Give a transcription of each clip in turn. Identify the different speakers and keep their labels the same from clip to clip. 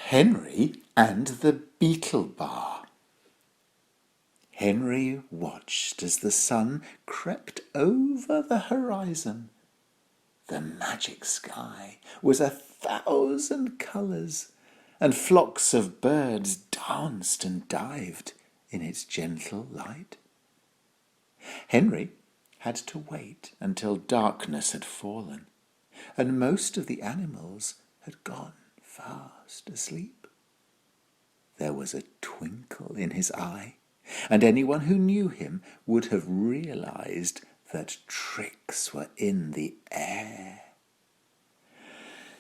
Speaker 1: Henry and the Beetle Bar. Henry watched as the sun crept over the horizon. The magic sky was 1,000 colours, and flocks of birds danced and dived in its gentle light. Henry had to wait until darkness had fallen, and most of the animals had gone fast asleep. There was a twinkle in his eye, and anyone who knew him would have realized that tricks were in the air.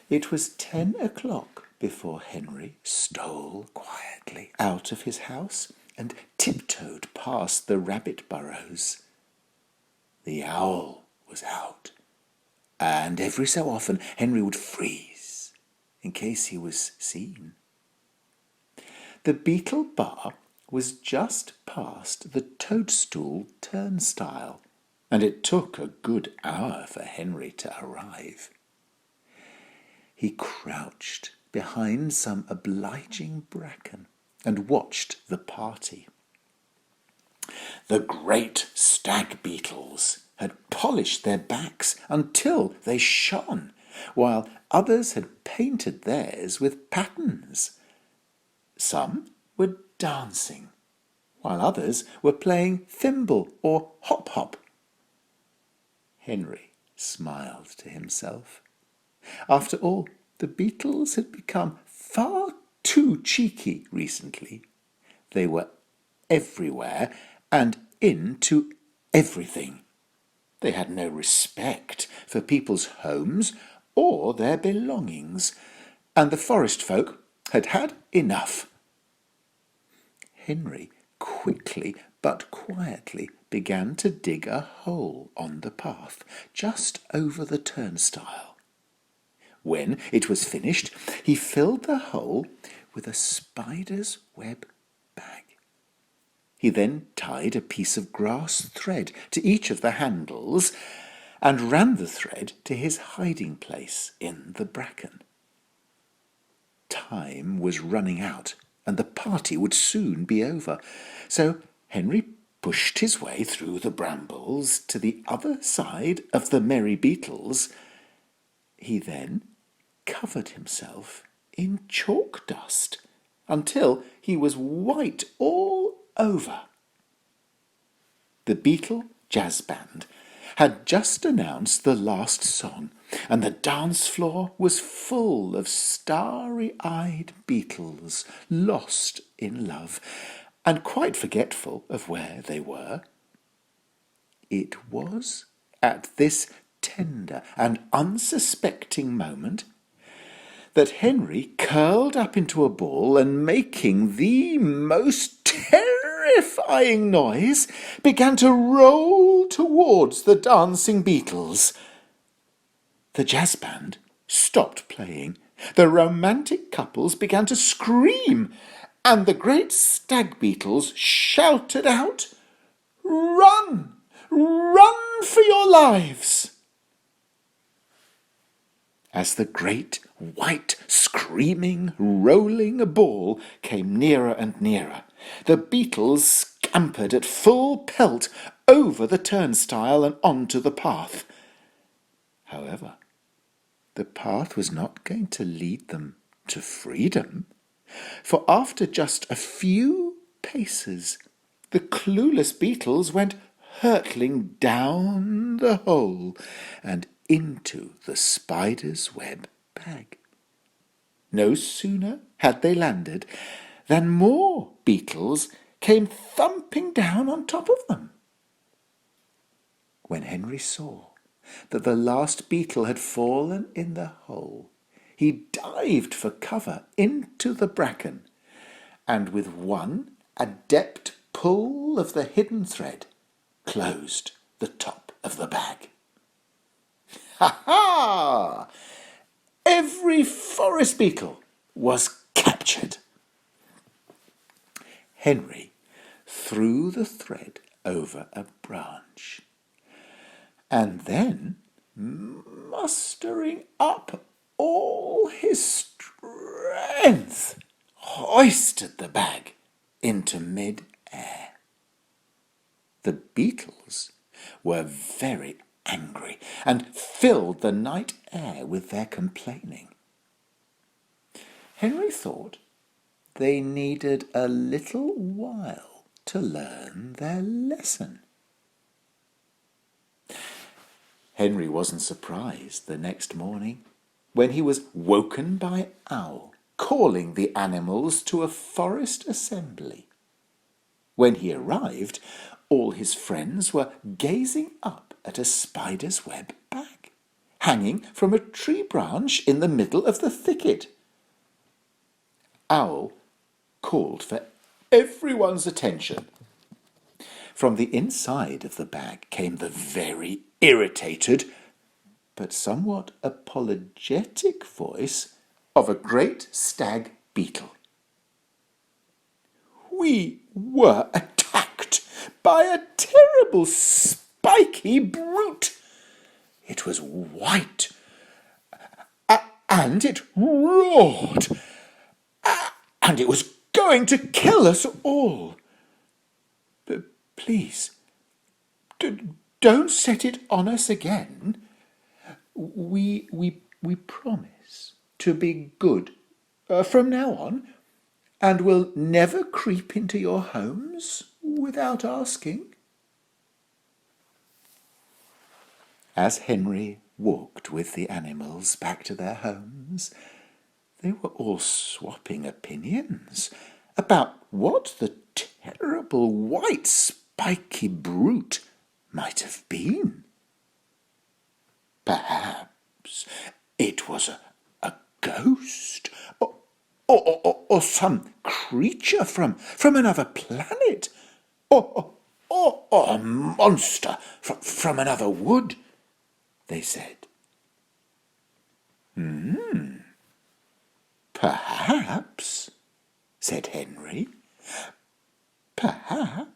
Speaker 1: It was 10 o'clock before Henry stole quietly out of his house and tiptoed past the rabbit burrows. The owl was out, and every so often Henry would freeze in case he was seen. The Beetle Bar was just past the toadstool turnstile, and it took a good hour for Henry to arrive. He crouched behind some obliging bracken and watched the party. The great stag beetles had polished their backs until they shone, while others had painted theirs with patterns. Some were dancing, while others were playing thimble or hop-hop. Henry smiled to himself. After all, the beetles had become far too cheeky recently. They were everywhere and into everything. They had no respect for people's homes or their belongings, and the forest folk had had enough. Henry quickly but quietly began to dig a hole on the path just over the turnstile. When it was finished, he filled the hole with a spider's web bag. He then tied a piece of grass thread to each of the handles and ran the thread to his hiding place in the bracken. Time was running out, and the party would soon be over, so Henry pushed his way through the brambles to the other side of the merry beetles. He then covered himself in chalk dust until he was white all over. The Beetle Jazz Band had just announced the last song, and the dance floor was full of starry-eyed beetles lost in love and quite forgetful of where they were. It was at this tender and unsuspecting moment that Henry curled up into a ball and, making the most terrifying noise, began to roll towards the dancing beetles. The jazz band stopped playing, the romantic couples began to scream, and the great stag beetles shouted out, "Run! Run for your lives!" As the great, white, screaming, rolling ball came nearer and nearer, the beetles scampered at full pelt over the turnstile and onto the path. However, the path was not going to lead them to freedom, for after just a few paces, the clueless beetles went hurtling down the hole and into the spider's web bag. No sooner had they landed than more beetles came thumping down on top of them. When Henry saw that the last beetle had fallen in the hole, he dived for cover into the bracken, and with one adept pull of the hidden thread, closed the top of the bag. Ha ha! Every forest beetle was captured. Henry threw the thread over a branch, and then, mustering up all his strength, hoisted the bag into mid-air. The beetles were very angry and filled the night air with their complaining. Henry thought they needed a little while to learn their lesson. Henry wasn't surprised the next morning when he was woken by Owl calling the animals to a forest assembly. When he arrived, all his friends were gazing up at a spider's web bag, hanging from a tree branch in the middle of the thicket. Owl called for everyone's attention. From the inside of the bag came the very irritated but somewhat apologetic voice of a great stag beetle. "We were attacked by a terrible spiky brute. It was white, and it roared, and it was going to kill us all. Please, don't set it on us again. We promise to be good from now on, and will never creep into your homes without asking." As Henry walked with the animals back to their homes, they were all swapping opinions about what the terrible white spiky brute might have been. Perhaps it was a ghost, or some creature from another planet, or a monster from another wood, they said. Perhaps, said Henry, perhaps